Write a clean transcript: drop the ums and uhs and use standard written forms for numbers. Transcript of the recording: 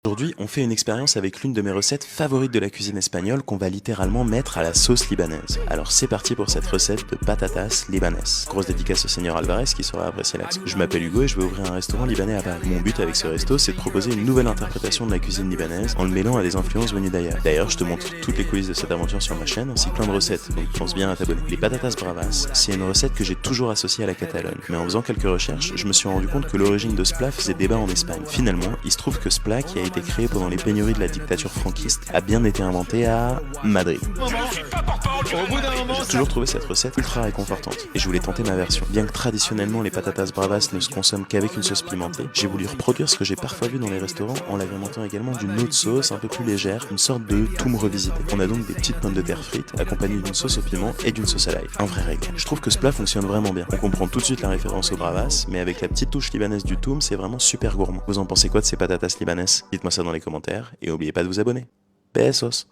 Aujourd'hui, on fait une expérience avec l'une de mes recettes favorites de la cuisine espagnole qu'on va littéralement mettre à la sauce libanaise. Alors c'est parti pour cette recette de patatas libanaises. Grosse dédicace au Seigneur Alvarez qui saura apprécier l'action. Je m'appelle Hugo et je vais ouvrir un restaurant libanais à Paris. Mon but avec ce resto, c'est de proposer une nouvelle interprétation de la cuisine libanaise en le mêlant à des influences venues d'ailleurs. D'ailleurs, je te montre toutes les coulisses de cette aventure sur ma chaîne, ainsi que plein de recettes, donc pense bien à t'abonner. Les patatas bravas, c'est une recette que j'ai toujours associée à la Catalogne. Mais en faisant quelques recherches, je me suis rendu compte que l'origine de ce plat faisait débat en Espagne. Finalement, il se trouve que ce plat, qui a été créé pendant les pénuries de la dictature franquiste, a bien été inventé à Madrid. J'ai toujours trouvé cette recette ultra réconfortante et je voulais tenter ma version. Bien que traditionnellement les patatas bravas ne se consomment qu'avec une sauce pimentée, j'ai voulu reproduire ce que j'ai parfois vu dans les restaurants en l'agrémentant également d'une autre sauce un peu plus légère, une sorte de toum revisité. On a donc des petites pommes de terre frites accompagnées d'une sauce au piment et d'une sauce à l'ail. Un vrai régal. Je trouve que ce plat fonctionne vraiment bien. On comprend tout de suite la référence aux bravas, mais avec la petite touche libanaise du toum, c'est vraiment super gourmand. Vous en pensez quoi de ces patatas libanaises? Dites-moi ça dans les commentaires et n'oubliez pas de vous abonner. Besos!